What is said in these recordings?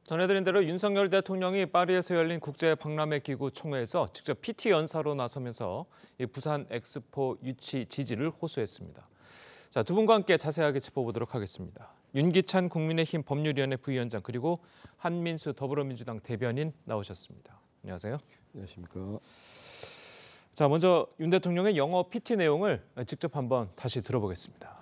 전해드린 대로 윤석열 대통령이 파리에서 열린 국제박람회 기구 총회에서 직접 PT 연사로 나서면서 부산 엑스포 유치 지지를 호소했습니다. 자, 두 분과 함께 자세하게 짚어보도록 하겠습니다. 윤기찬 국민의힘 법률위원회 부위원장 그리고 한민수 더불어민주당 대변인 나오셨습니다. 안녕하세요. 안녕하십니까. 자, 먼저 윤 대통령의 영어 PT 내용을 직접 한번 다시 들어보겠습니다.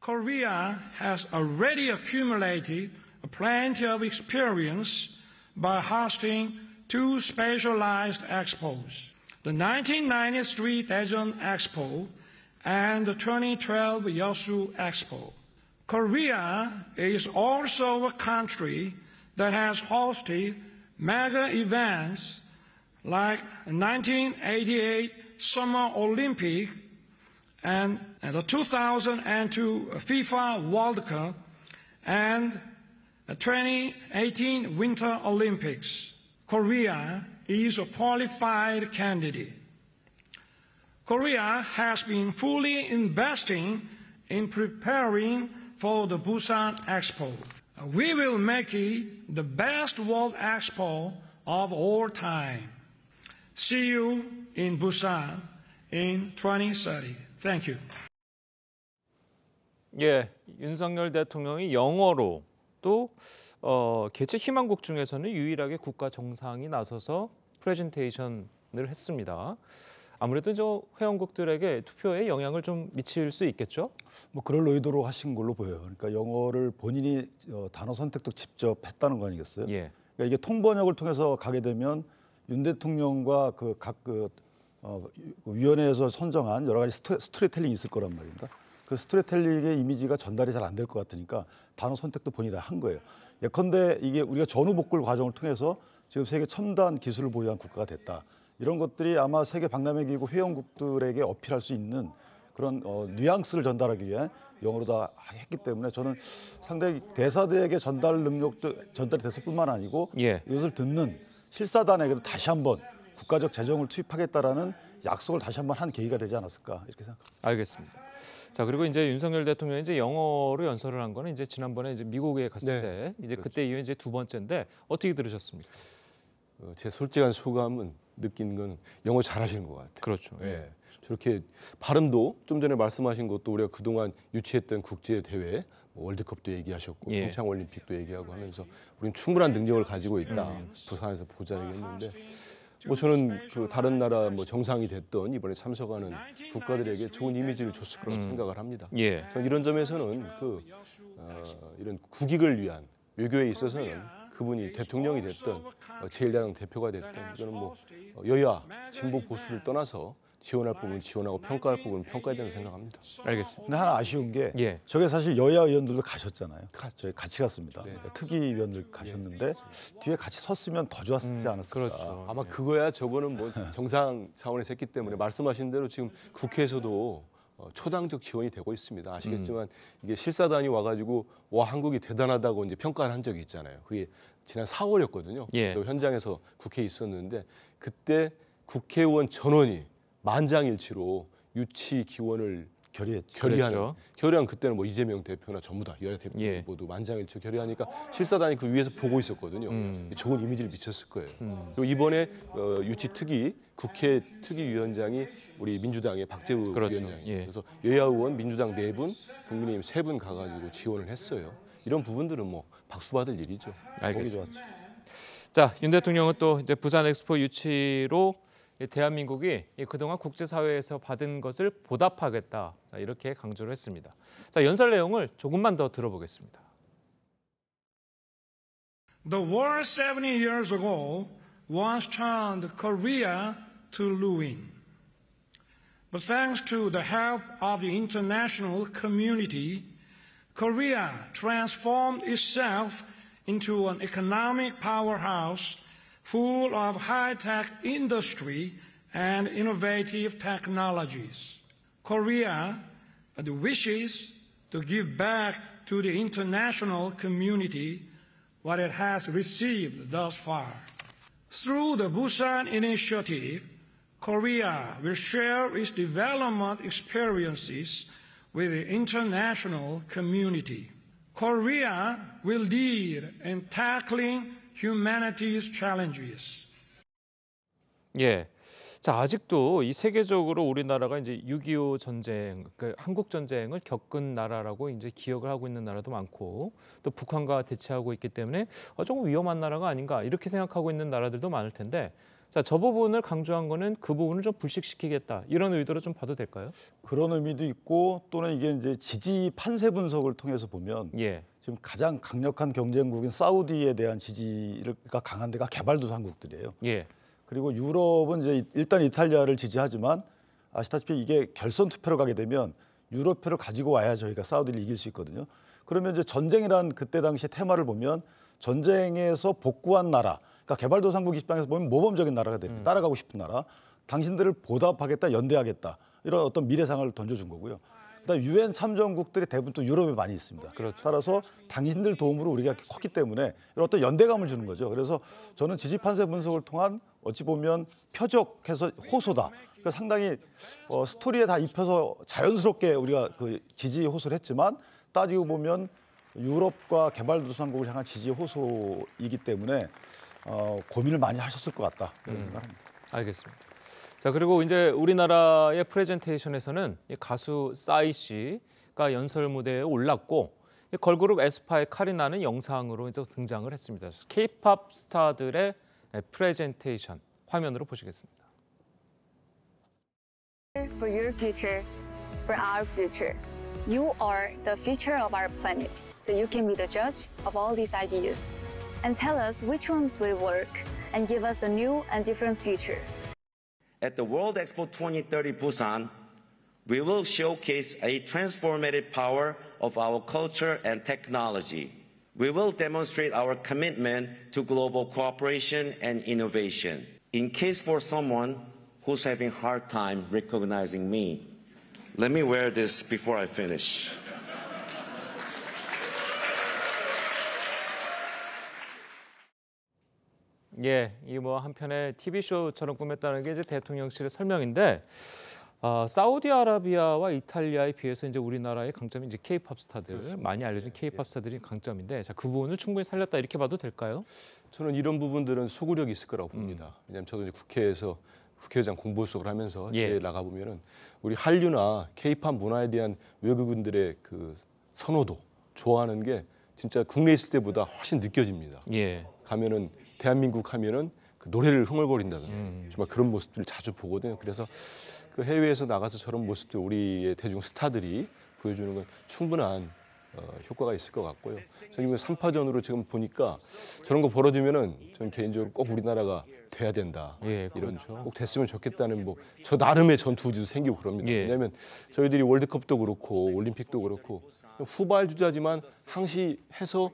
Korea has already accumulated plenty of experience by hosting two specialized expos, the 1993 Daejeon Expo and the 2012 Yeosu Expo. Korea is also a country that has hosted mega events like the 1988 Summer Olympic and the 2002 FIFA World Cup and the 2018 Winter Olympics. Korea is a qualified candidate. Korea has been fully investing in preparing for the Busan Expo. We will make it the best World Expo of all time. See you in Busan in 2030. Thank you. 예, 윤석열 대통령이 영어로 또 개최 희망국 중에서는 유일하게 국가 정상이 나서서 프레젠테이션을 했습니다. 아무래도 저 회원국들에게 투표에 영향을 좀 미칠 수 있겠죠? 뭐 그럴 의도로 하신 걸로 보여요. 그러니까 영어를 본인이 단어 선택도 직접 했다는 거 아니겠어요? 예. 그러니까 이게 통번역을 통해서 가게 되면 윤 대통령과 각 위원회에서 선정한 여러 가지 스토리텔링이 있을 거란 말입니다. 그 스토리텔링의 이미지가 전달이 잘 안 될 것 같으니까 단어 선택도 본인이 다 한 거예요. 예컨대 이게 우리가 전후복굴 과정을 통해서 지금 세계 첨단 기술을 보유한 국가가 됐다. 이런 것들이 아마 세계 박람회기구 회원국들에게 어필할 수 있는 그런 뉘앙스를 전달하기 위해 영어로 다 했기 때문에 저는 상당히 대사들에게 전달 능력도 전달이 됐을 뿐만 아니고 예. 이것을 듣는 실사단에게도 다시 한번 국가적 재정을 투입하겠다라는 약속을 다시 한번 한 계기가 되지 않았을까 이렇게 생각합니다. 알겠습니다. 자, 그리고 이제 윤석열 대통령이 이제 영어로 연설을 한 거는 이제 지난번에 이제 미국에 갔을 때 이제 그렇죠. 그때 이후에 이제 두 번째인데 어떻게 들으셨습니까? 제 솔직한 소감은 느낀 건 영어 잘하시는 것 같아요. 그렇죠. 예. 저렇게 발음도 좀 전에 말씀하신 것도 우리가 그동안 유치했던 국제 대회, 월드컵도 얘기하셨고 예. 평창 올림픽도 얘기하고 하면서 우리는 충분한 능력을 가지고 있다. 부산에서 보자 얘기했는데 뭐 저는 그 다른 나라 뭐 정상이 됐던 이번에 참석하는 국가들에게 좋은 이미지를 줬을 거라고 생각을 합니다. 예. 저는 이런 점에서는 이런 국익을 위한 외교에 있어서는 그분이 대통령이 됐든 제1야당 대표가 됐든 이거는 뭐 여야 진보 보수를 떠나서 지원할 부분은 지원하고 평가할 부분은 평가해야 된다고 생각합니다. 알겠습니다. 근데 하나 아쉬운 게 예. 저게 사실 여야 의원들도 가셨잖아요. 저희 같이 갔습니다. 네. 그러니까 특위위원들 가셨는데 뒤에 같이 섰으면 더 좋았지 않았을까. 그렇죠. 아마 그거야 저거는 뭐 정상 차원에서 했기 때문에 말씀하신 대로 지금 국회에서도 초당적 지원이 되고 있습니다. 아시겠지만 이게 실사단이 와가지고 와 한국이 대단하다고 이제 평가를 한 적이 있잖아요. 그게 지난 4월이었거든요. 예. 저 현장에서 국회에 있었는데 그때 국회의원 전원이 만장일치로 유치 기원을 그랬죠. 결의한 그때는 뭐 이재명 대표나 전부 다 여야 대표 예. 모두 만장일치로 결의하니까 실사단이 그 위에서 보고 있었거든요. 좋은 이미지를 미쳤을 거예요. 그리고 이번에 유치 특위 국회 특위위원장이 우리 민주당의 박재우 그렇죠. 위원장이에요. 예. 그래서 여야 의원 민주당 4분, 국민의힘 3분 가가지고 지원을 했어요. 이런 부분들은 뭐 박수 받을 일이죠. 알겠습니다. 보기 좋았죠. 자, 윤 대통령은 또 이제 부산 엑스포 유치로 대한민국이 그동안 국제사회에서 받은 것을 보답하겠다 이렇게 강조를 했습니다. 자, 연설 내용을 조금만 더 들어보겠습니다. The war 70 years ago once turned Korea to ruin. But thanks to the help of the international community, Korea transformed itself into an economic powerhouse full of high-tech industry and innovative technologies. Korea wishes to give back to the international community what it has received thus far. Through the Busan Initiative, Korea will share its development experiences with the international community. Korea will lead in tackling humanity's challenges. 예. 자, 아직도 이 세계적으로 우리나라가 이제 6.25 전쟁, 그 한국 전쟁을 겪은 나라라고 이제 기억을 하고 있는 나라도 많고 또 북한과 대치하고 있기 때문에 조금 위험한 나라가 아닌가 이렇게 생각하고 있는 나라들도 많을 텐데 자, 저 부분을 강조한 거는 그 부분을 좀 불식시키겠다 이런 의도로 좀 봐도 될까요? 그런 의미도 있고 또는 이게 이제 지지 판세 분석을 통해서 보면 예. 지금 가장 강력한 경쟁국인 사우디에 대한 지지가 강한 데가 개발도상국들이에요. 예. 그리고 유럽은 이제 일단 이탈리아를 지지하지만 아시다시피 이게 결선 투표로 가게 되면 유럽표를 가지고 와야 저희가 사우디를 이길 수 있거든요. 그러면 이제 전쟁이란 그때 당시 테마를 보면 전쟁에서 복구한 나라, 그러니까 개발도상국 입장에서 보면 모범적인 나라가 됩니다. 따라가고 싶은 나라, 당신들을 보답하겠다, 연대하겠다 이런 어떤 미래상을 던져준 거고요. 그다음 유엔 참전국들이 대부분 또 유럽에 많이 있습니다. 그렇죠. 따라서 당신들 도움으로 우리가 컸기 때문에 이런 어떤 연대감을 주는 거죠. 그래서 저는 지지 판세 분석을 통한 어찌 보면 표적해서 호소다. 그러니까 상당히 스토리에 다 입혀서 자연스럽게 우리가 그 지지 호소를 했지만 따지고 보면 유럽과 개발도상국을 향한 지지 호소이기 때문에 고민을 많이 하셨을 것 같다. 그런 생각합니다. 알겠습니다. 자, 그리고 이제 우리나라의 프레젠테이션에서는 이 가수 싸이 씨가 연설 무대에 올랐고 이 걸그룹 에스파의 카리나는 영상으로 또 등장을 했습니다. K-팝 스타들의 프레젠테이션 화면으로 보시겠습니다. For your future, for our future. You are the future of our planet, so you can be the judge of all these ideas and tell us which ones will work and give us a new and different future. At the World Expo 2030 Busan, we will showcase a transformative power of our culture and technology. We will demonstrate our commitment to global cooperation and innovation. In case for someone who's having a hard time recognizing me, let me wear this before I finish. 예, 이 뭐 한편의 TV 쇼처럼 꾸몄다는 게 이제 대통령실의 설명인데 사우디아라비아와 이탈리아에 비해서 이제 우리나라의 강점이 이제 K-팝 스타들 그렇습니다. 많이 알려진 K-팝 스타들이 강점인데 자, 그 부분을 충분히 살렸다 이렇게 봐도 될까요? 저는 이런 부분들은 소구력이 있을 거라고 봅니다. 왜냐하면 저도 이제 국회에서 국회의장 공보수석을 하면서 예. 나가 보면은 우리 한류나 K-팝 문화에 대한 외국인들의 그 선호도, 좋아하는 게 진짜 국내에 있을 때보다 훨씬 느껴집니다. 예. 가면은 대한민국 하면은 그 노래를 흥얼거린다든가 정말 그런 모습들을 자주 보거든요. 그래서 그 해외에서 나가서 저런 모습들 우리의 대중 스타들이 보여주는 건 충분한 효과가 있을 것 같고요. 저는 이번 3파전으로 지금 보니까 저런 거 벌어지면은 저는 개인적으로 꼭 우리나라가 돼야 된다. 예, 이런 그렇죠. 꼭 됐으면 좋겠다는 뭐 저 나름의 전투 의지도 생기고 그럽니다. 예. 왜냐하면 저희들이 월드컵도 그렇고 올림픽도 그렇고 후발주자지만 항시해서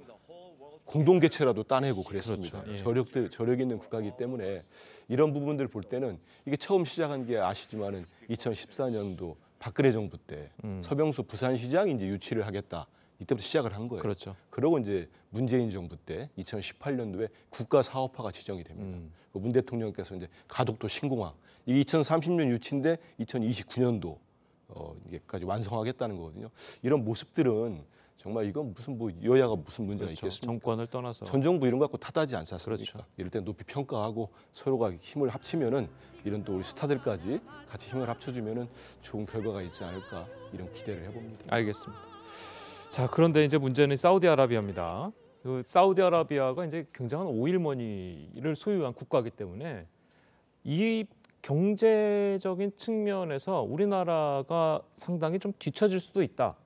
공동 개최라도 따내고 그랬습니다. 그렇죠. 예. 저력이 있는 국가이기 때문에 이런 부분들을 볼 때는 이게 처음 시작한 게 아시지만은 2014년도 박근혜 정부 때 서병수 부산시장이 이제 유치를 하겠다. 이때부터 시작을 한 거예요. 그렇죠. 그러고 이제 문재인 정부 때 2018년도에 국가 사업화가 지정이 됩니다. 문 대통령께서 이제 가덕도 신공항 이게 2030년 유치인데 2029년도 이게까지 완성하겠다는 거거든요. 이런 모습들은 정말 이건 무슨 뭐 여야가 무슨 문제가 그렇죠. 있겠습니까? 정권을 떠나서 전 정부 이런 거 갖고 탓하지 않습니까? 그렇죠. 이럴 때 높이 평가하고 서로가 힘을 합치면은 이런 또 우리 스타들까지 같이 힘을 합쳐주면은 좋은 결과가 있지 않을까 이런 기대를 해봅니다. 알겠습니다. 자, 그런데 이제 문제는 사우디아라비아입니다. 그 사우디아라비아가 이제 굉장한 오일머니를 소유한 국가이기 때문에 이 경제적인 측면에서 우리나라가 상당히 좀 뒤처질 수도 있다.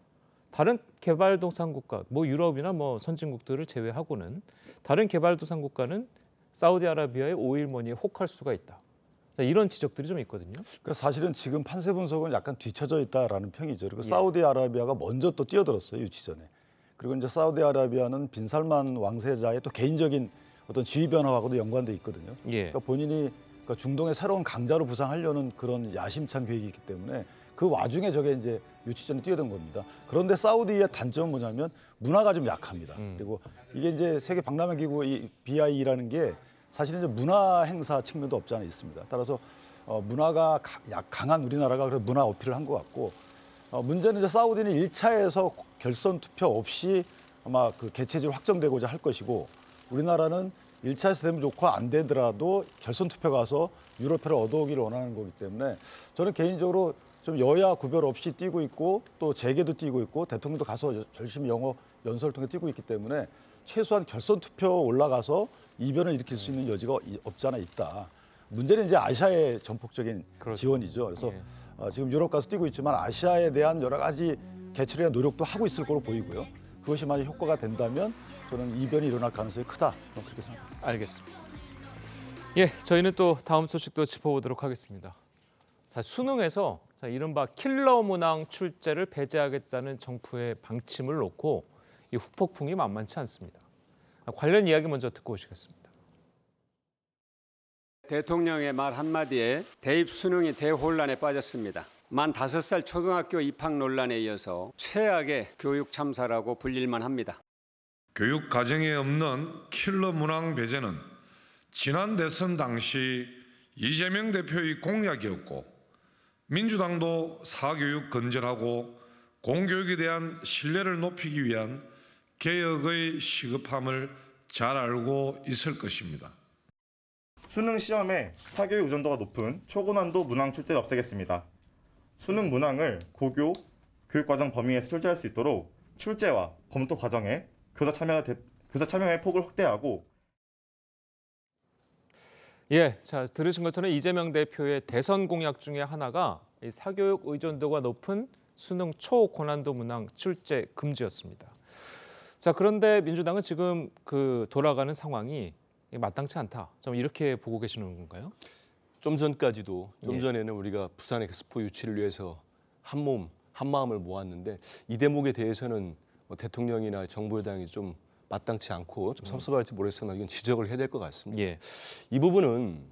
다른 개발도상국가, 뭐 유럽이나 뭐 선진국들을 제외하고는 다른 개발도상국가는 사우디아라비아의 오일머니에 혹할 수가 있다. 자, 이런 지적들이 좀 있거든요. 그러니까 사실은 지금 판세 분석은 약간 뒤처져 있다라는 평이죠. 그리고 사우디아라비아가 먼저 또 뛰어들었어요, 유치 전에. 그리고 이제 사우디아라비아는 빈살만 왕세자의 또 개인적인 어떤 지위 변화하고도 연관돼 있거든요. 예. 그러니까 본인이 그러니까 중동의 새로운 강자로 부상하려는 그런 야심찬 계획이 있기 때문에 그 와중에 저게 이제 유치전에 뛰어든 겁니다. 그런데 사우디의 단점은 뭐냐면 문화가 좀 약합니다. 그리고 이게 이제 세계 박람회 기구 이 BIE라는 게 사실은 이제 문화 행사 측면도 없지 않아 있습니다. 따라서 문화가 강한 우리나라가 그런 문화 어필을 한 것 같고 문제는 이제 사우디는 1차에서 결선 투표 없이 아마 그 개체제로 확정되고자 할 것이고 우리나라는 1차 시스템 좋고 안 되더라도 결선 투표 가서 유럽표를 얻어오기를 원하는 거기 때문에 저는 개인적으로 좀 여야 구별 없이 뛰고 있고 또 재계도 뛰고 있고 대통령도 가서 열심히 영어 연설을 통해 뛰고 있기 때문에 최소한 결선 투표 올라가서 이변을 일으킬 수 있는 여지가 없지 않아 있다. 문제는 이제 아시아의 전폭적인 그렇죠. 지원이죠. 그래서 예. 지금 유럽 가서 뛰고 있지만 아시아에 대한 여러 가지 개최를 위한 노력도 하고 있을 거로 보이고요. 그것이 만약 효과가 된다면 저는 이변이 일어날 가능성이 크다. 저는 그렇게 생각합니다. 알겠습니다. 예, 저희는 또 다음 소식도 짚어보도록 하겠습니다. 자, 수능에서 이른바 킬러 문항 출제를 배제하겠다는 정부의 방침을 놓고 이 후폭풍이 만만치 않습니다. 관련 이야기 먼저 듣고 오시겠습니다. 대통령의 말 한마디에 대입 수능이 대혼란에 빠졌습니다. 만 5살 초등학교 입학 논란에 이어서 최악의 교육 참사라고 불릴만 합니다. 교육 과정에 없는 킬러 문항 배제는 지난 대선 당시 이재명 대표의 공약이었고 민주당도 사교육 건전하고 공교육에 대한 신뢰를 높이기 위한 개혁의 시급함을 잘 알고 있을 것입니다. 수능 시험에 사교육 의존도가 높은 초고난도 문항 출제를 없애겠습니다. 수능 문항을 고교, 교육과정 범위에서 출제할 수 있도록 출제와 검토 과정에 교사 참여의 폭을 확대하고 예, 자 들으신 것처럼 이재명 대표의 대선 공약 중에 하나가 이 사교육 의존도가 높은 수능 초고난도 문항 출제 금지였습니다. 자 그런데 민주당은 지금 그 돌아가는 상황이 마땅치 않다. 좀 이렇게 보고 계시는 건가요? 좀 전까지도 좀 예. 전에는 우리가 부산 엑스포 유치를 위해서 한 몸 한마음을 모았는데 이 대목에 대해서는 대통령이나 정부 여당이 좀 마땅치 않고 좀 섭섭할지 모르겠으나 이건 지적을 해야 될 것 같습니다. 예. 이 부분은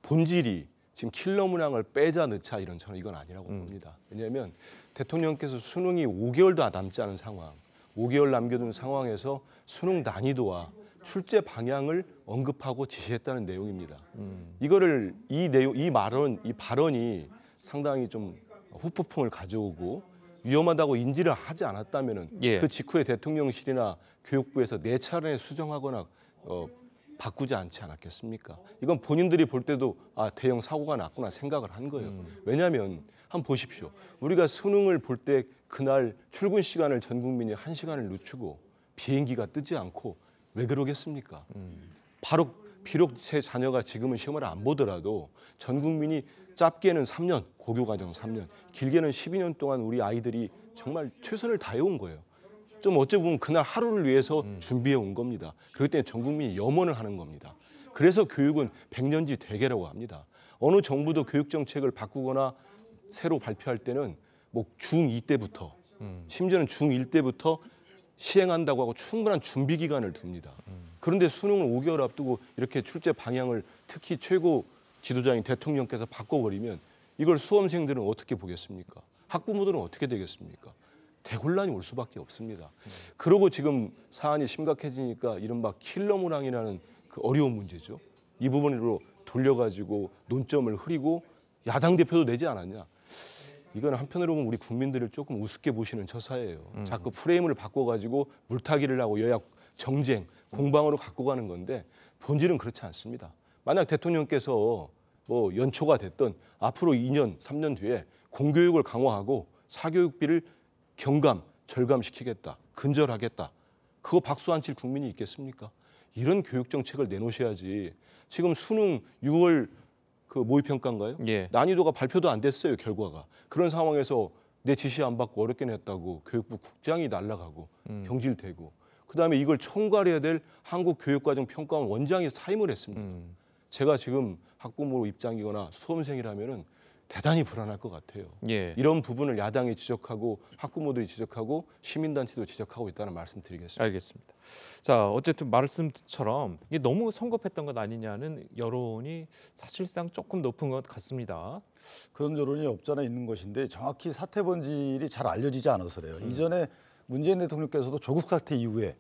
본질이 지금 킬러 문항을 빼자 넣자 이런 저는 이건 아니라고 봅니다. 왜냐하면 대통령께서 수능이 5개월도 남지 않은 상황, 5개월 남겨둔 상황에서 수능 난이도와 출제 방향을 언급하고 지시했다는 내용입니다. 이거를 이 발언이 상당히 좀 후폭풍을 가져오고 위험하다고 인지를 하지 않았다면은 예. 그 직후에 대통령실이나 교육부에서 4차례 수정하거나 바꾸지 않지 않았겠습니까? 이건 본인들이 볼 때도 대형 사고가 났구나 생각을 한 거예요. 왜냐하면 한번 보십시오. 우리가 수능을 볼 때 그날 출근 시간을 전 국민이 1시간을 늦추고 비행기가 뜨지 않고 왜 그러겠습니까? 비록 제 자녀가 지금은 시험을 안 보더라도 전 국민이 짧게는 3년, 고교과정 3년, 길게는 12년 동안 우리 아이들이 정말 최선을 다해온 거예요. 좀 어찌 보면 그날 하루를 위해서 준비해 온 겁니다. 그렇기 때문에 전 국민이 염원을 하는 겁니다. 그래서 교육은 100년지 대계라고 합니다. 어느 정부도 교육 정책을 바꾸거나 새로 발표할 때는 뭐 중2 때부터 심지어는 중1 때부터 시행한다고 하고 충분한 준비 기간을 둡니다. 그런데 수능을 5개월 앞두고 이렇게 출제 방향을 특히 최고 지도자인 대통령께서 바꿔버리면 이걸 수험생들은 어떻게 보겠습니까? 학부모들은 어떻게 되겠습니까? 대혼란이 올 수밖에 없습니다. 그러고 지금 사안이 심각해지니까 이른바 킬러 문항이라는 그 어려운 문제죠. 이 부분으로 돌려가지고 논점을 흐리고 야당 대표도 내지 않았냐. 이건 한편으로 보면 우리 국민들을 조금 우습게 보시는 처사예요. 자꾸 프레임을 바꿔가지고 물타기를 하고 여야 정쟁, 공방으로 갖고 가는 건데 본질은 그렇지 않습니다. 만약 대통령께서 뭐 연초가 됐던 앞으로 2년, 3년 뒤에 공교육을 강화하고 사교육비를 절감시키겠다, 근절하겠다. 그거 박수 안 칠 국민이 있겠습니까? 이런 교육 정책을 내놓으셔야지. 지금 수능 6월 그 모의평가인가요? 예. 난이도가 발표도 안 됐어요, 결과가. 그런 상황에서 내 지시 안 받고 어렵게 냈다고 교육부 국장이 날아가고 경질되고 그다음에 이걸 총괄해야 될 한국교육과정평가원 원장이 사임을 했습니다. 제가 지금 학부모 입장이거나 수험생이라면은 대단히 불안할 것 같아요. 예. 이런 부분을 야당이 지적하고 학부모들이 지적하고 시민단체도 지적하고 있다는 말씀드리겠습니다. 알겠습니다. 자 어쨌든 말씀처럼 이게 너무 성급했던 것 아니냐는 여론이 사실상 조금 높은 것 같습니다. 그런 여론이 없잖아 있는 것인데 정확히 사태 본질이 잘 알려지지 않아서 그래요. 이전에 문재인 대통령께서도 조국 사태 이후에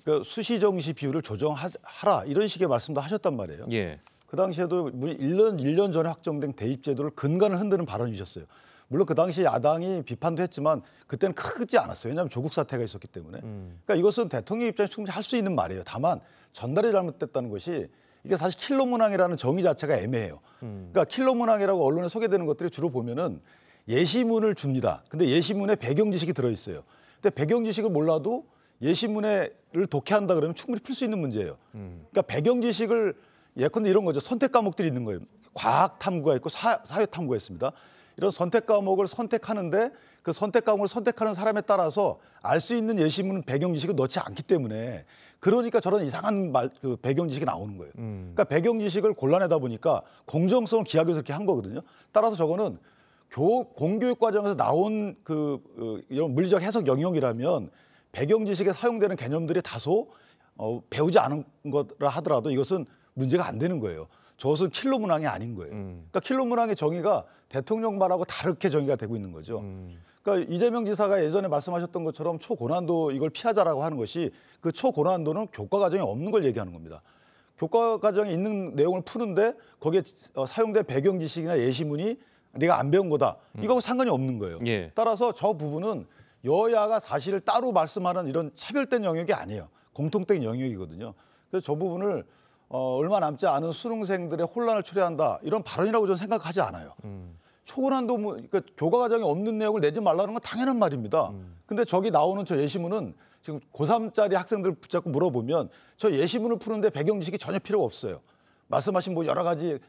그러니까 수시정시 비율을 조정하라 이런 식의 말씀도 하셨단 말이에요. 예. 그 당시에도 1년 전에 확정된 대입제도를 근간을 흔드는 발언이셨어요. 물론 그 당시 야당이 비판도 했지만 그때는 크지 않았어요. 왜냐하면 조국 사태가 있었기 때문에. 그러니까 이것은 대통령 입장에서 충분히 할 수 있는 말이에요. 다만 전달이 잘못됐다는 것이 이게 사실 킬러 문항이라는 정의 자체가 애매해요. 그러니까 킬러 문항이라고 언론에 소개되는 것들이 주로 보면은 예시문을 줍니다. 근데 예시문에 배경 지식이 들어있어요. 근데 배경 지식을 몰라도 예시문을 독해한다 그러면 충분히 풀 수 있는 문제예요. 그러니까 배경 지식을 예컨대 이런 거죠. 선택 과목들이 있는 거예요. 과학 탐구가 있고 사회 탐구가 있습니다. 이런 선택 과목을 선택하는데 그 선택 과목을 선택하는 사람에 따라서 알 수 있는 예시문 배경 지식을 넣지 않기 때문에 그러니까 저런 이상한 그 배경 지식이 나오는 거예요. 그러니까 배경 지식을 골라내다 보니까 공정성을 기하기 위해서 이렇게 한 거거든요. 따라서 저거는 공교육 과정에서 나온 이런 물리적 해석 영역이라면 배경 지식에 사용되는 개념들이 다소 배우지 않은 거라 하더라도 이것은 문제가 안 되는 거예요. 저것은 킬러 문항이 아닌 거예요. 그러니까 킬러 문항의 정의가 대통령 말하고 다르게 정의가 되고 있는 거죠. 그러니까 이재명 지사가 예전에 말씀하셨던 것처럼 초고난도 이걸 피하자라고 하는 것이 그 초고난도는 교과 과정에 없는 걸 얘기하는 겁니다. 교과 과정에 있는 내용을 푸는데 거기에 사용된 배경 지식이나 예시문이 내가 안 배운 거다. 이거하고 상관이 없는 거예요. 예. 따라서 저 부분은 여야가 사실을 따로 말씀하는 이런 차별된 영역이 아니에요. 공통된 영역이거든요. 그래서 저 부분을 얼마 남지 않은 수능생들의 혼란을 초래한다. 이런 발언이라고 저는 생각하지 않아요. 초고난도 그러니까 교과 과정에 없는 내용을 내지 말라는 건 당연한 말입니다. 근데 저기 나오는 저 예시문은 지금 고3짜리 학생들 붙잡고 물어보면 저 예시문을 푸는데 배경 지식이 전혀 필요가 없어요. 말씀하신 뭐 여러 가지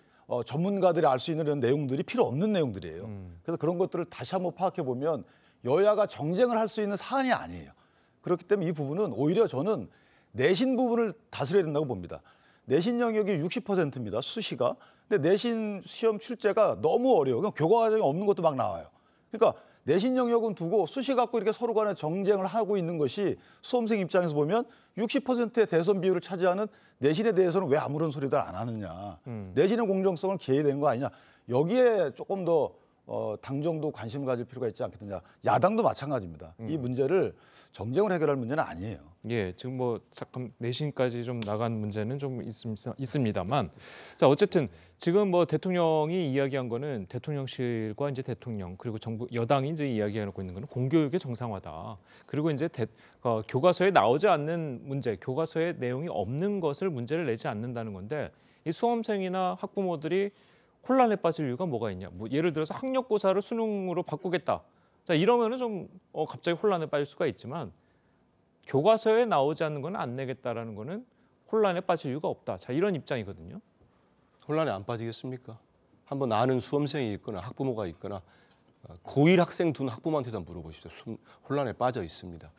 전문가들이 알 수 있는 이런 내용들이 필요 없는 내용들이에요. 그래서 그런 것들을 다시 한번 파악해 보면 여야가 정쟁을 할 수 있는 사안이 아니에요. 그렇기 때문에 이 부분은 오히려 저는 내신 부분을 다스려야 된다고 봅니다. 내신 영역이 60%입니다. 수시가. 근데 내신 시험 출제가 너무 어려워요. 그러니까 교과 과정에 없는 것도 막 나와요. 그러니까 내신 영역은 두고 수시 갖고 이렇게 서로 간에 정쟁을 하고 있는 것이 수험생 입장에서 보면 60%의 대선 비율을 차지하는 내신에 대해서는 왜 아무런 소리들 안 하느냐. 내신의 공정성을 기해야 되는 거 아니냐. 여기에 조금 더 당정도 관심을 가질 필요가 있지 않겠느냐. 야당도 마찬가지입니다. 이 문제를 정쟁을 해결할 문제는 아니에요. 예, 지금 뭐 잠깐 내신까지 좀 나간 문제는 좀 있습니다만, 자 어쨌든 지금 뭐 대통령이 이야기한 거는 대통령실과 이제 대통령 그리고 정부 여당이 이제 이야기하고 있는 거는 공교육의 정상화다. 그리고 이제 교과서에 나오지 않는 문제, 교과서에 내용이 없는 것을 문제를 내지 않는다는 건데 이 수험생이나 학부모들이 혼란에 빠질 이유가 뭐가 있냐? 뭐 예를 들어서 학력고사를 수능으로 바꾸겠다. 자 이러면은 좀 갑자기 혼란에 빠질 수가 있지만 교과서에 나오지 않는 건 안 내겠다라는 거는 혼란에 빠질 이유가 없다. 자 이런 입장이거든요. 혼란에 안 빠지겠습니까? 한번 아는 수험생이 있거나 학부모가 있거나 고1 학생 둔 학부모한테도 물어보십시오. 혼란에 빠져 있습니다.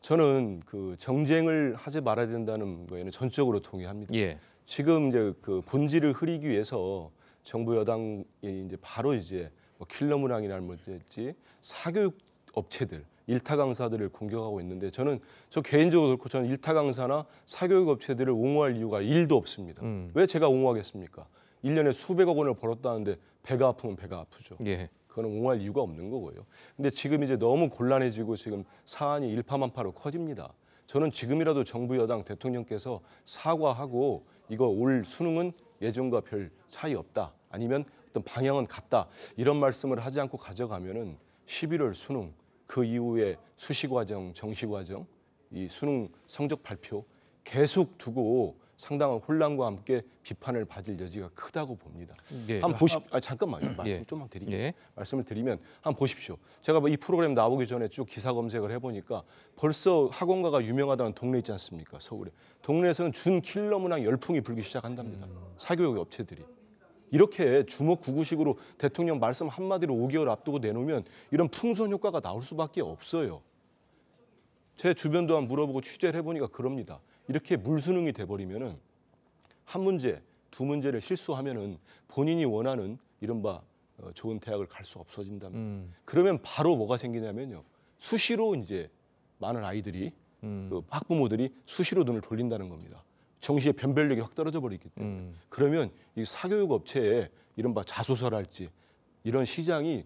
저는 그 정쟁을 하지 말아야 된다는 거에는 전적으로 동의합니다. 예. 지금 이제 그 본질을 흐리기 위해서 정부 여당이 이제 바로 이제 뭐 킬러 문항이라는 문제지 사교육 업체들 일타 강사들을 공격하고 있는데 저 개인적으로 그렇고 저는 일타 강사나 사교육 업체들을 옹호할 이유가 1도 없습니다. 왜 제가 옹호하겠습니까? 1년에 수백억 원을 벌었다는데 배가 아프면 배가 아프죠. 예. 그거는 옹호할 이유가 없는 거고요. 근데 지금 이제 너무 곤란해지고 지금 사안이 일파만파로 커집니다. 저는 지금이라도 정부 여당 대통령께서 사과하고 이거 올 수능은 예전과 별 차이 없다. 아니면 어떤 방향은 같다. 이런 말씀을 하지 않고 가져가면은 11월 수능 그 이후에 수시 과정, 정시 과정, 이 수능 성적 발표 계속 두고 상당한 혼란과 함께 비판을 받을 여지가 크다고 봅니다. 예. 잠깐만요. 말씀 예. 좀만 드릴게요. 예. 말씀을 드리면 한번 보십시오. 제가 이 프로그램 나오기 전에 쭉 기사 검색을 해보니까 벌써 학원가가 유명하다는 동네 있지 않습니까? 서울에. 동네에서는 준 킬러 문항 열풍이 불기 시작한답니다. 사교육 업체들이. 이렇게 주먹구구식으로 대통령 말씀 한마디로 5개월 앞두고 내놓으면 이런 풍선 효과가 나올 수밖에 없어요. 제 주변도 한번 물어보고 취재를 해보니까 그럽니다. 이렇게 물수능이 돼버리면은 한 문제, 두 문제를 실수하면은 본인이 원하는 이른바 좋은 대학을 갈 수 없어진답니다. 그러면 바로 뭐가 생기냐면요. 수시로 이제 많은 아이들이 그 학부모들이 수시로 눈을 돌린다는 겁니다. 정시의 변별력이 확 떨어져 버리기 때문에. 그러면 이 사교육 업체에 이른바 자소서랄지 이런 시장이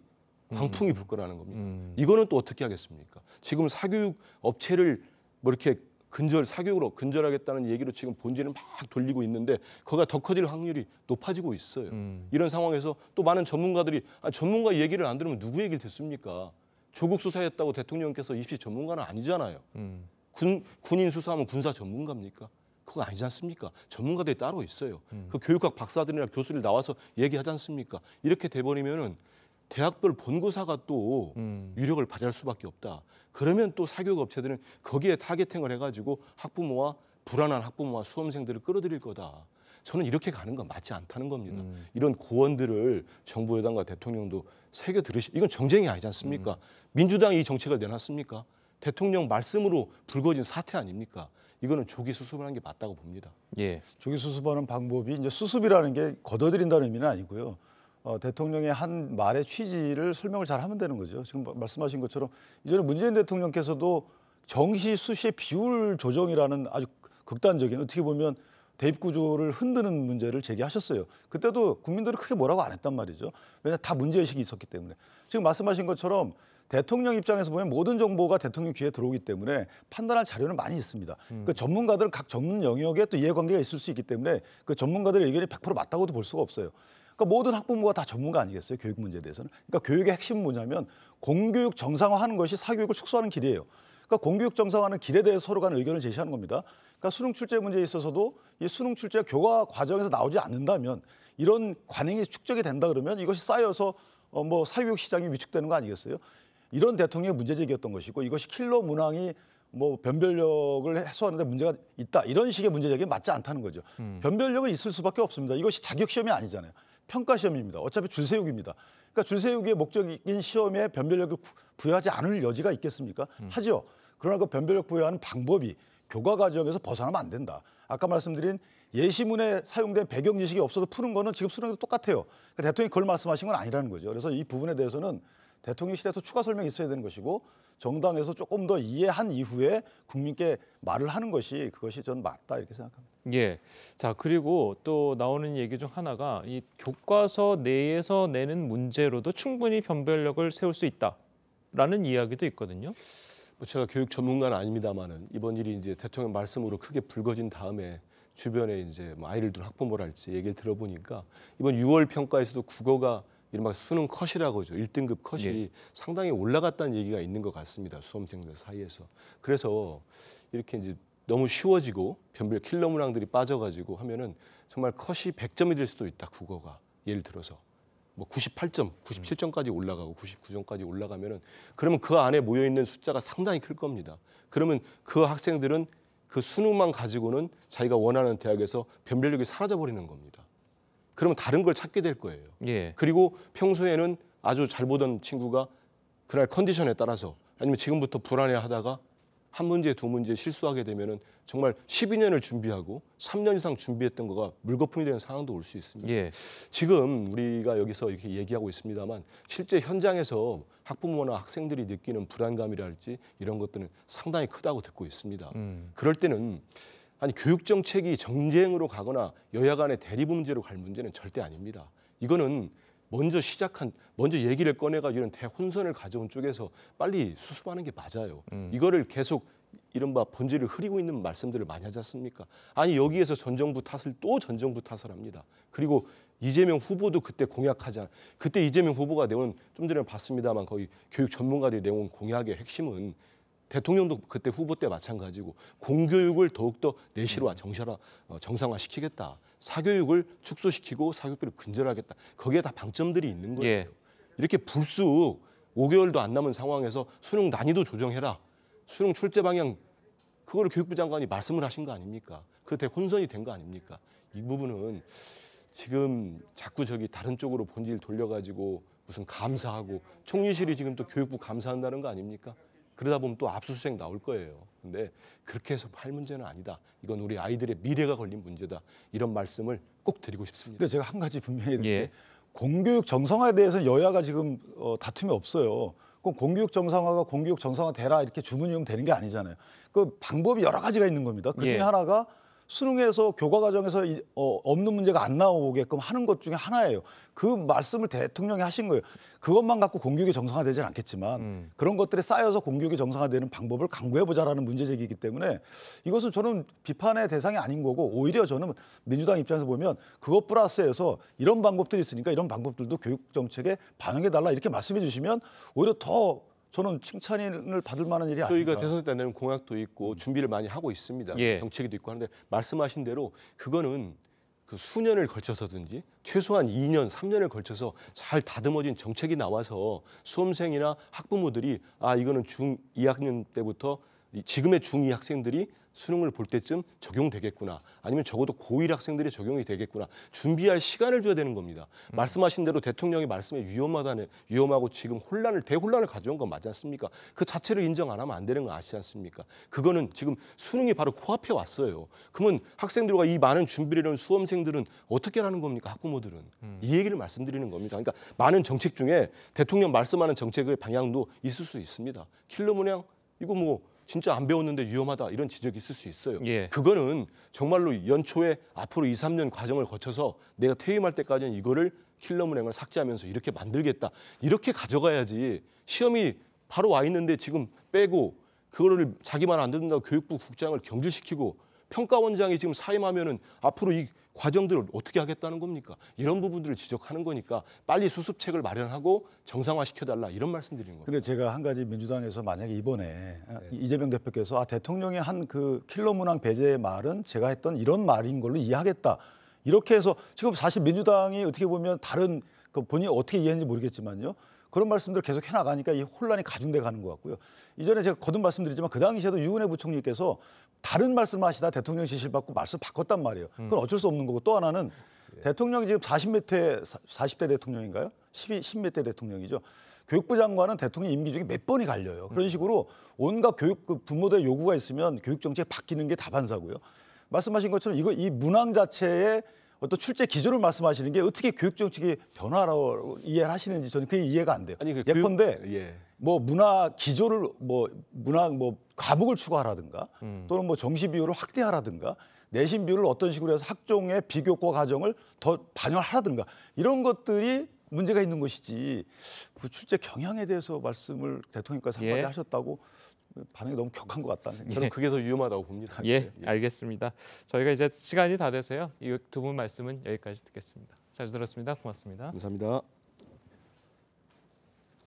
광풍이 불 거라는 겁니다. 이거는 또 어떻게 하겠습니까? 지금 사교육 업체를 뭐 이렇게 사교육으로 근절하겠다는 얘기로 지금 본질을 막 돌리고 있는데 거기가 더 커질 확률이 높아지고 있어요. 이런 상황에서 또 많은 전문가들이 전문가 얘기를 안 들으면 누구 얘기를 듣습니까? 조국 수사했다고 대통령께서 입시 전문가는 아니잖아요. 군인 수사하면 군사 전문가입니까? 그거 아니지 않습니까? 전문가들이 따로 있어요. 그 교육학 박사들이나 교수들 나와서 얘기하지 않습니까? 이렇게 돼버리면은 대학별 본고사가 또 유력을 발휘할 수밖에 없다. 그러면 또 사교육 업체들은 거기에 타겟팅을 해가지고 불안한 학부모와 수험생들을 끌어들일 거다. 저는 이렇게 가는 건 맞지 않다는 겁니다. 이런 고언들을 정부 여당과 대통령도 새겨 이건 정쟁이 아니지 않습니까? 민주당이 이 정책을 내놨습니까? 대통령 말씀으로 불거진 사태 아닙니까? 이거는 조기 수습하는 게 맞다고 봅니다. 예. 조기 수습하는 방법이 이제 수습이라는 게 걷어들인다는 의미는 아니고요. 대통령의 한 말의 취지를 설명을 잘 하면 되는 거죠. 지금 말씀하신 것처럼 이전에 문재인 대통령께서도 정시 수시의 비율 조정이라는 아주 극단적인 어떻게 보면 대입 구조를 흔드는 문제를 제기하셨어요. 그때도 국민들은 크게 뭐라고 안 했단 말이죠. 왜냐하면 다 문제의식이 있었기 때문에. 지금 말씀하신 것처럼 대통령 입장에서 보면 모든 정보가 대통령 귀에 들어오기 때문에 판단할 자료는 많이 있습니다. 그 전문가들은 각 전문 영역에 또 이해관계가 있을 수 있기 때문에 그 전문가들의 의견이 100% 맞다고도 볼 수가 없어요. 그러니까 모든 학부모가 다 전문가 아니겠어요? 교육 문제에 대해서는. 그러니까 교육의 핵심은 뭐냐면 공교육 정상화하는 것이 사교육을 축소하는 길이에요. 그러니까 공교육 정상화하는 길에 대해서 서로 간의 의견을 제시하는 겁니다. 그러니까 수능 출제 문제에 있어서도 이 수능 출제가 교과 과정에서 나오지 않는다면 이런 관행이 축적이 된다 그러면 이것이 쌓여서 뭐 사교육 시장이 위축되는 거 아니겠어요? 이런 대통령의 문제 제기였던 것이고 이것이 킬러 문항이 뭐 변별력을 해소하는데 문제가 있다. 이런 식의 문제 제기는 맞지 않다는 거죠. 변별력은 있을 수밖에 없습니다. 이것이 자격 시험이 아니잖아요. 평가 시험입니다. 어차피 줄세우기입니다. 그러니까 줄세우기의 목적인 시험에 변별력을 부여하지 않을 여지가 있겠습니까? 하죠. 그러나 그 변별력 부여하는 방법이 교과 과정에서 벗어나면 안 된다. 아까 말씀드린 예시문에 사용된 배경 지식이 없어도 푸는 거는 지금 수능도 똑같아요. 그러니까 대통령이 그걸 말씀하신 건 아니라는 거죠. 그래서 이 부분에 대해서는 대통령실에서 추가 설명이 있어야 되는 것이고 정당에서 조금 더 이해한 이후에 국민께 말을 하는 것이 그것이 전 맞다 이렇게 생각합니다. 예. 자, 그리고 또 나오는 얘기 중 하나가 이 교과서 내에서 내는 문제로도 충분히 변별력을 세울 수 있다라는 이야기도 있거든요. 제가 교육 전문가는 아닙니다만은 이번 일이 이제 대통령 말씀으로 크게 불거진 다음에 주변에 이제 아이를 둔 학부모랄지 얘기를 들어보니까 이번 6월 평가에서도 국어가 이른바 수능 컷이라고 하죠. 1등급 컷이 예. 상당히 올라갔다는 얘기가 있는 것 같습니다. 수험생들 사이에서. 그래서 이렇게 이제 너무 쉬워지고 변별 킬러 문항들이 빠져가지고 하면은 정말 컷이 100점이 될 수도 있다. 국어가 예를 들어서 뭐 98점, 97점까지 올라가고 99점까지 올라가면은 그러면 그 안에 모여 있는 숫자가 상당히 클 겁니다. 그러면 그 학생들은 그 수능만 가지고는 자기가 원하는 대학에서 변별력이 사라져 버리는 겁니다. 그러면 다른 걸 찾게 될 거예요. 예. 그리고 평소에는 아주 잘 보던 친구가 그날 컨디션에 따라서 아니면 지금부터 불안해하다가 한 문제, 두 문제 실수하게 되면은 정말 12년을 준비하고 3년 이상 준비했던 거가 물거품이 되는 상황도 올 수 있습니다. 예. 지금 우리가 여기서 이렇게 얘기하고 있습니다만 실제 현장에서 학부모나 학생들이 느끼는 불안감이랄지 이런 것들은 상당히 크다고 듣고 있습니다. 그럴 때는 아니 교육 정책이 정쟁으로 가거나 여야 간의 대립 문제로 갈 문제는 절대 아닙니다. 이거는 먼저 얘기를 꺼내가 이런 대혼선을 가져온 쪽에서 빨리 수습하는 게 맞아요. 이거를 계속 이른바 본질을 흐리고 있는 말씀들을 많이 하지 않습니까? 아니 여기에서 전 정부 탓을 합니다. 그리고 이재명 후보도 그때 그때 이재명 후보가 내온 좀 전에 봤습니다만 거의 교육 전문가들이 내온 공약의 핵심은 대통령도 그때 후보 때 마찬가지고 공교육을 더욱더 내실화, 정상화시키겠다. 사교육을 축소시키고 사교육비를 근절하겠다. 거기에 다 방점들이 있는 거예요. 예. 이렇게 불쑥 5개월도 안 남은 상황에서 수능 난이도 조정해라. 수능 출제 방향 그거를 교육부 장관이 말씀을 하신 거 아닙니까? 그때 혼선이 된 거 아닙니까? 이 부분은 지금 자꾸 다른 쪽으로 본질 돌려가지고 무슨 감사하고 총리실이 지금 또 교육부 감사한다는 거 아닙니까? 그러다 보면 또 압수수색 나올 거예요. 근데 그렇게 해서 할 문제는 아니다. 이건 우리 아이들의 미래가 걸린 문제다. 이런 말씀을 꼭 드리고 싶습니다. 근데 제가 한 가지 분명히 해야 예. 공교육 정상화에 대해서는 여야가 지금 다툼이 없어요. 그럼 공교육 정상화가 공교육 정상화 되라 이렇게 주문이면 되는 게 아니잖아요. 그 방법이 여러 가지가 있는 겁니다. 그 중에 예. 하나가 수능에서 교과 과정에서 없는 문제가 안 나오게끔 하는 것 중에 하나예요. 그 말씀을 대통령이 하신 거예요. 그것만 갖고 공교육이 정상화되지는 않겠지만 그런 것들이 쌓여서 공교육이 정상화되는 방법을 강구해보자라는 문제 제기이기 때문에 이것은 저는 비판의 대상이 아닌 거고 오히려 저는 민주당 입장에서 보면 그것 플러스해서 이런 방법들이 있으니까 이런 방법들도 교육 정책에 반영해달라 이렇게 말씀해 주시면 오히려 더 저는 칭찬을 받을 만한 일이 아닌가. 저희가 대선 때 내는 공약도 있고 준비를 많이 하고 있습니다. 예. 정책도 있고 하는데 말씀하신 대로 그거는 그 수년을 걸쳐서든지 최소한 2년, 3년을 걸쳐서 잘 다듬어진 정책이 나와서 수험생이나 학부모들이 아 이거는 중2학년 때부터 지금의 중2 학생들이 수능을 볼 때쯤 적용되겠구나. 아니면 적어도 고1 학생들이 적용이 되겠구나. 준비할 시간을 줘야 되는 겁니다. 말씀하신 대로 대통령의 말씀에 위험하고 지금 대혼란을 가져온 건 맞지 않습니까? 그 자체를 인정 안 하면 안 되는 거 아시지 않습니까? 그거는 지금 수능이 바로 코앞에 왔어요. 그러면 학생들과 이 많은 준비를 해온 수험생들은 어떻게 하는 겁니까? 학부모들은. 이 얘기를 말씀드리는 겁니다. 그러니까 많은 정책 중에 대통령 말씀하는 정책의 방향도 있을 수 있습니다. 킬러 문항 이거 뭐 진짜 안 배웠는데 위험하다 이런 지적이 있을 수 있어요. 예. 그거는 정말로 연초에 앞으로 2, 3년 과정을 거쳐서 내가 퇴임할 때까지는 이거를 킬러 문항을 삭제하면서 이렇게 만들겠다. 이렇게 가져가야지 시험이 바로 와 있는데 지금 빼고 그거를 자기 말 안 듣는다고 교육부 국장을 경질시키고 평가원장이 지금 사임하면은 앞으로 이 과정들을 어떻게 하겠다는 겁니까? 이런 부분들을 지적하는 거니까 빨리 수습책을 마련하고 정상화시켜달라 이런 말씀드리는 겁니다. 근데 제가 한 가지 민주당에서 만약에 이번에 이재명 대표께서 대통령이 한 그 킬러 문항 배제의 말은 제가 했던 이런 말인 걸로 이해하겠다. 이렇게 해서 지금 사실 민주당이 어떻게 보면 다른 그 본인이 어떻게 이해했는지 모르겠지만요. 그런 말씀들을 계속 해나가니까 이 혼란이 가중돼 가는 것 같고요. 이전에 제가 거듭 말씀드리지만 그 당시에도 유은혜 부총리께서 다른 말씀을 하시다 대통령 지시를 받고 말씀을 바꿨단 말이에요. 그건 어쩔 수 없는 거고 또 하나는 대통령이 지금 40대 대통령인가요? 10몇 대 대통령이죠. 교육부 장관은 대통령 임기 중에 몇 번이 갈려요. 그런 식으로 온갖 교육 부모들의 요구가 있으면 교육 정책이 바뀌는 게 다반사고요. 말씀하신 것처럼 이 문항 자체의 어떤 출제 기조를 말씀하시는 게 어떻게 교육 정책이 변화라고 이해를 하시는지 저는 그게 이해가 안 돼요. 아니, 그 예컨대 뭐 문화 기조를 문화 과목을 추가하라든가 또는 뭐 정시 비율을 확대하라든가 내신 비율을 어떤 식으로 해서 학종의 비교과 과정을 더 반영하라든가 이런 것들이 문제가 있는 것이지 그 출제 경향에 대해서 말씀을 대통령께서 한마디 하셨다고 반응이 너무 격한 것 같다는 생각이 저는 그게 더 위험하다고 봅니다. 예, 알겠습니다. 저희가 이제 시간이 다 돼서요. 이 두 분 말씀은 여기까지 듣겠습니다. 잘 들었습니다. 고맙습니다. 감사합니다.